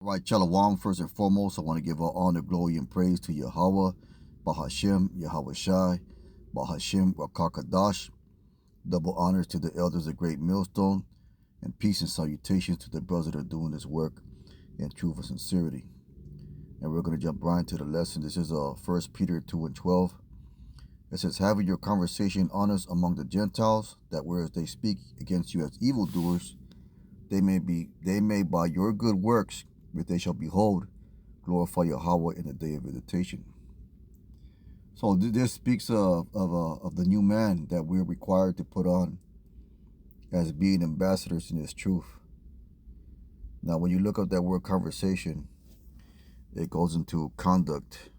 All right, Shalom. First and foremost, I want to give all honor, glory, and praise to Yahweh, Bahashem, Yahweh Shai, Bahashem, Rakakadash. Double honors to the elders of Great Millstone, and peace and salutations to the brothers that are doing this work in truth and sincerity. And we're going to jump right into the lesson. This is 1 Peter 2 and 12. It says, having your conversation honest among the Gentiles, that whereas they speak against you as evildoers, they may by your good works, which they shall behold, glorify Yahweh in the day of visitation. So this speaks of the new man that we're required to put on as being ambassadors in this truth. Now, when you look up that word conversation, it goes into conduct,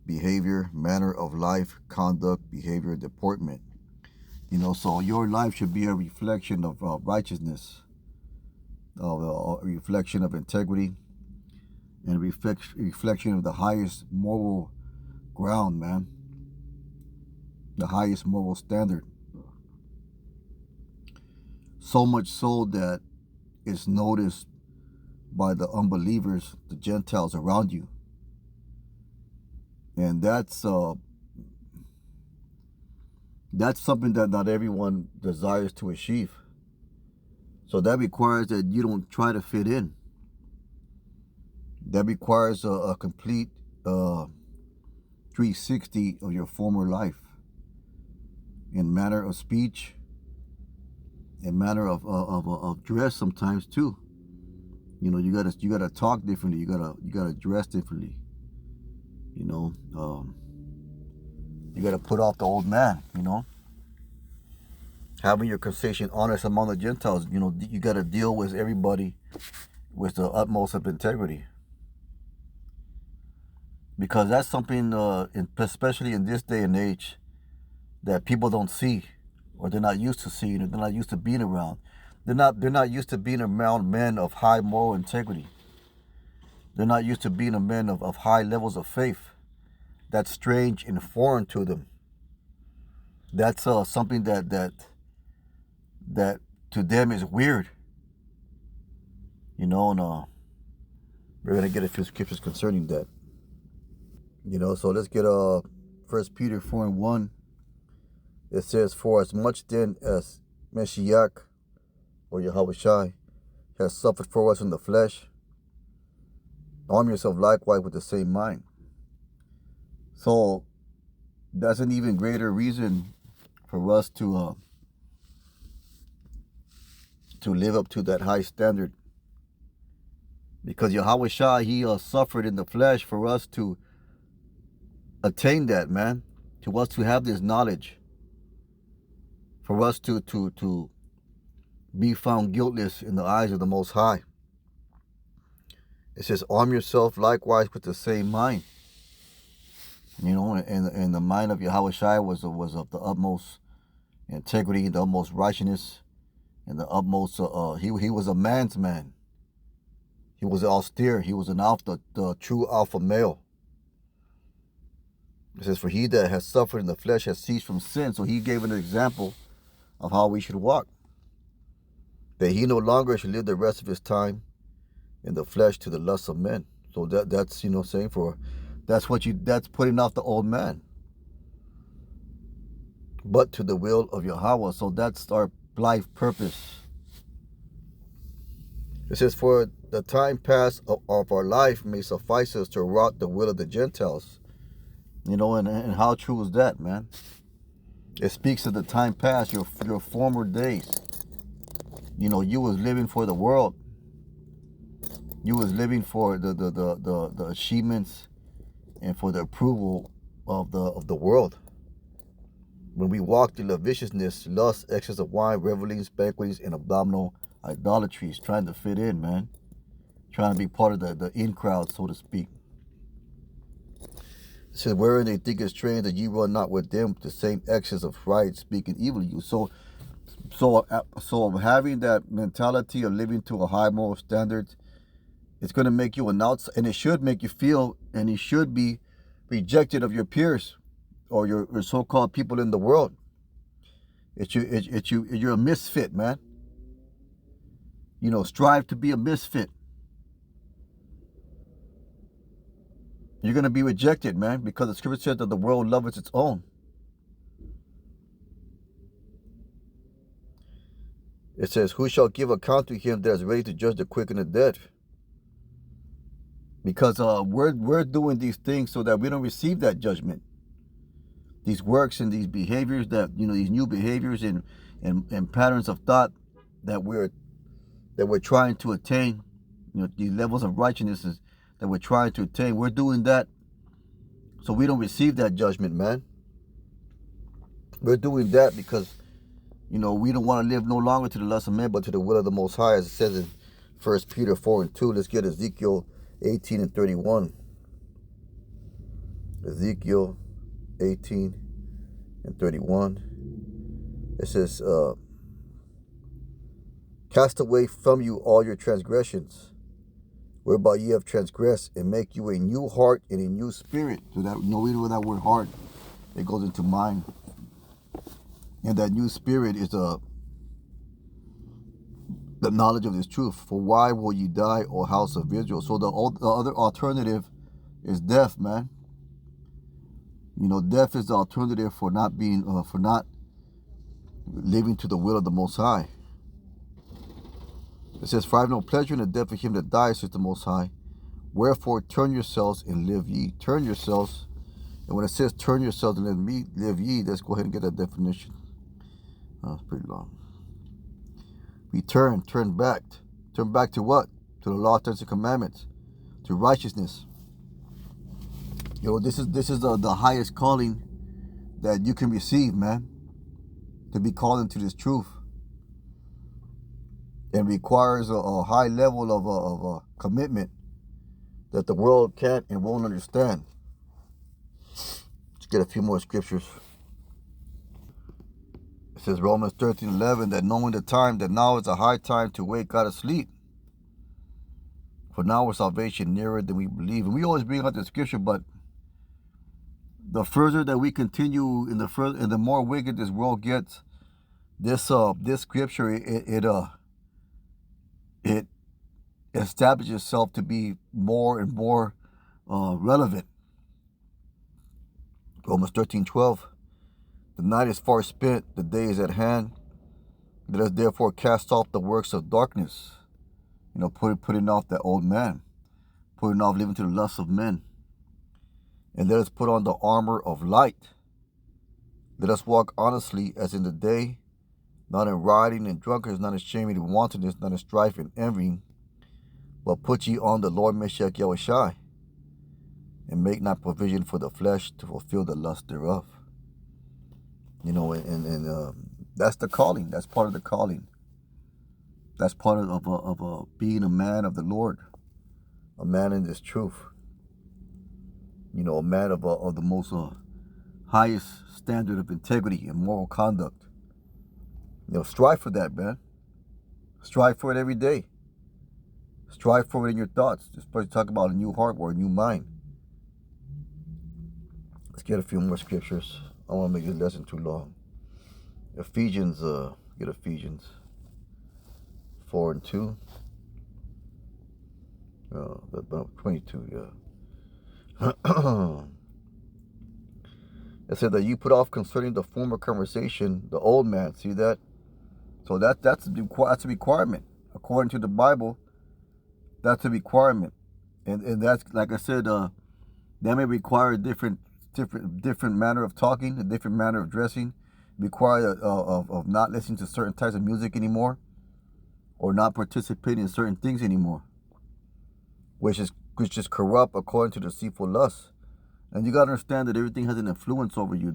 behavior, manner of life, conduct, behavior, deportment. So your life should be a reflection of righteousness, of a reflection of integrity, and reflection of the highest moral ground, man. The highest moral standard. So much so that it's noticed by the unbelievers, the Gentiles around you. And that's something that not everyone desires to achieve. So that requires that you don't try to fit in. That requires a complete 360 of your former life, in manner of speech, in manner of dress sometimes too. You gotta talk differently. You gotta dress differently. You gotta put off the old man. Having your conversation honest among the Gentiles. You gotta deal with everybody with the utmost of integrity. Because that's something, especially in this day and age, that people don't see, or they're not used to seeing, or they're not used to being around. They're not used to being around men of high moral integrity. They're not used to being a men of high levels of faith. That's strange and foreign to them. That's something that to them is weird. And we're gonna get a few scriptures concerning that. So let's get 1 Peter 4 and 1. It says, for as much then as Mashiach, or Yahweh Shai, has suffered for us in the flesh, arm yourself likewise with the same mind. So that's an even greater reason for us to live up to that high standard. Because Yahweh Shai, he suffered in the flesh for us to attain that, man. To us to have this knowledge. For us to be found guiltless in the eyes of the Most High. It says, arm yourself likewise with the same mind. And the mind of Yahweh Shai was of the utmost integrity, the utmost righteousness, and the utmost, he was a man's man. He was austere. He was the true alpha male. It says, for he that has suffered in the flesh has ceased from sin. So he gave an example of how we should walk. That he no longer should live the rest of his time in the flesh to the lusts of men. So that's saying that's putting off the old man. But to the will of Yahweh. So that's our life purpose. It says, for the time past of our life may suffice us to wrought the will of the Gentiles. And how true is that, man? It speaks of the time past, your former days. You was living for the world. You was living for the achievements and for the approval of the world. When we walked through lasciviousness, lust, excess of wine, revelings, banquetings, and abominable idolatries, trying to fit in, man. Trying to be part of the in crowd, so to speak. It says, wherein they think it's strange that ye run not with them the same excess of pride, speaking evil of you. So having that mentality of living to a high moral standard, it's going to make you an outsider, and it should make you feel, and you should be rejected of your peers or your so-called people in the world. You're a misfit, man. Strive to be a misfit. You're going to be rejected, man, because the scripture says that the world loves its own. It says, who shall give account to him that is ready to judge the quick and the dead? Because we're doing these things so that we don't receive that judgment. These works and these behaviors that, these new behaviors and patterns of thought that we're trying to attain, these levels of righteousness that we're trying to attain, we're doing that so we don't receive that judgment, man. We're doing that because, we don't want to live no longer to the lust of men, but to the will of the Most High, as it says in 1 Peter 4:2. Let's get Ezekiel 18 and 31. Ezekiel 18 and 31. It says, cast away from you all your transgressions, whereby ye have transgressed, and make you a new heart and a new spirit. So that, we know that word heart, it goes into mind. And that new spirit is the knowledge of this truth. For why will ye die, O house of Israel? So the other alternative is death, man. Death is the alternative for not living to the will of the Most High. It says, for I have no pleasure in the death of him that dies, says the Most High. Wherefore turn yourselves and live ye. Turn yourselves. And when it says turn yourselves and live ye, let's go ahead and get that definition. It's pretty long. We turn back. Turn back to what? To the law, statutes, and commandments. To righteousness. This is the highest calling that you can receive, man. To be called into this truth. And requires a high level of commitment that the world can't and won't understand. Let's get a few more scriptures. It says Romans 13:11, that knowing the time, that now is a high time to wake out of sleep. For now our salvation nearer than we believe. And we always bring out the scripture, but the further that we continue and the more wicked this world gets, this scripture it establishes itself to be more and more relevant. Romans 13:12. The night is far spent, the day is at hand. Let us therefore cast off the works of darkness. Putting off that old man. Putting off living to the lusts of men. And let us put on the armor of light. Let us walk honestly as in the day, not in rioting and drunkenness, not in shaming and wantonness, not in strife and envying, but put ye on the Lord Meshach Yahushai, and make not provision for the flesh to fulfill the lust thereof. That's the calling. That's part of the calling. That's part of being a man of the Lord, a man in this truth. A man of the most highest standard of integrity and moral conduct. Strive for that, man. Strive for it every day. Strive for it in your thoughts. Just talk about a new heart or a new mind. Let's get a few more scriptures. I don't want to make this lesson too long. Ephesians 4 and 2. 22, yeah. It said that you put off concerning the former conversation the old man. See that? So that's a requirement. According to the Bible, that's a requirement. And that's, like I said, that may require a different manner of talking, a different manner of dressing, require of not listening to certain types of music anymore, or not participating in certain things anymore, which is corrupt according to the deceitful lust. And you gotta understand that everything has an influence over you,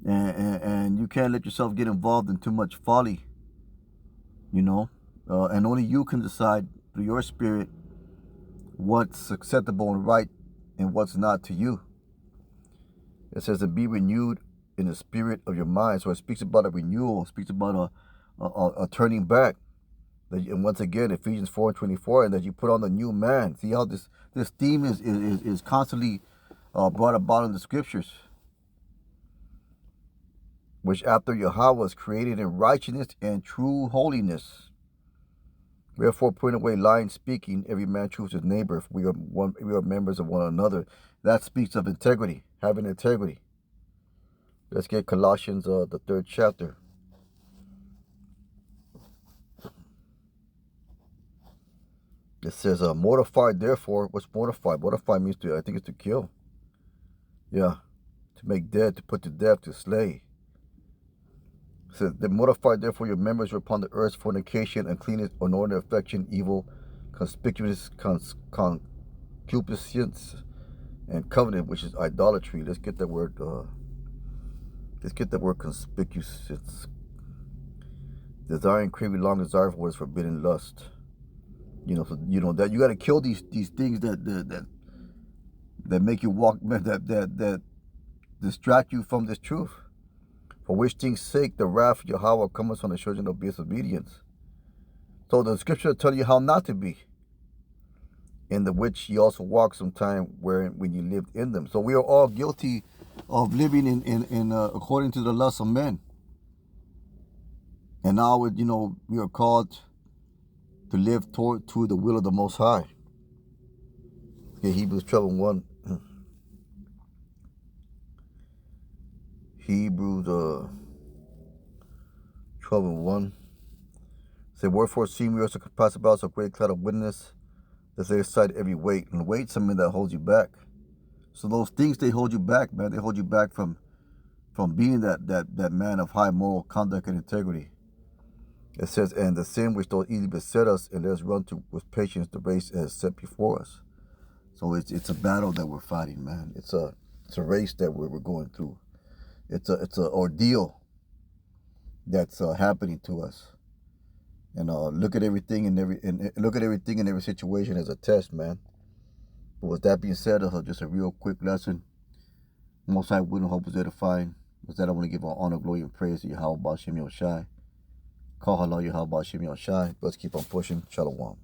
and you can't let yourself get involved in too much folly, and only you can decide through your spirit what's acceptable and right and what's not to you. It says to be renewed in the spirit of your mind. So it speaks about a renewal, it speaks about a turning back. And once again, Ephesians 4:24, and that you put on the new man. See how this theme is constantly brought about in the scriptures. Which after Yahweh was created in righteousness and true holiness. Wherefore, putting away lying, speaking, every man choose his neighbor. If we are members of one another. That speaks of integrity, having integrity. Let's get Colossians, the 3rd chapter. It says, mortify, therefore. What's mortify? Mortify means I think it's to kill. Yeah, to make dead, to put to death, to slay. It says, they mortify, therefore, your members were upon the earth, fornication, uncleanness, inordinate affection, evil, conspicuous concupiscence, and covenant, which is idolatry. Let's get that word. Let's get that word conspicuous. It's desiring, craving, long desire for what is forbidden, lust. So that you got to kill these things that make you walk, that distract you from this truth. For which things' sake the wrath of Yahweh cometh on the children of disobedience. So the scripture will tell you how not to be, in the which ye also walked sometime when you lived in them. So we are all guilty of living in according to the lust of men. And now we are called to live to the will of the Most High. Okay, Hebrews 12:1. Hebrews 12:1. Say, wherefore seeing we also compass about so great cloud of witness, that lay aside every weight. And weight something that holds you back. So those things, they hold you back, man. They hold you back from being that man of high moral conduct and integrity. It says, and the sin which doth easily beset us, and let us run with patience the race as set before us. So it's a battle that we're fighting, man. It's a race that we're going through. It's an ordeal that's happening to us. And look at everything in every situation as a test, man. But with that being said, just a real quick lesson. Most High will and hope is edifying. With that, I want to give all honor, glory, and praise to Yahweh Ba'ashem Yoshai. Call halal Yahweh Ba'ashem Yoshai. Let's keep on pushing. Shalom.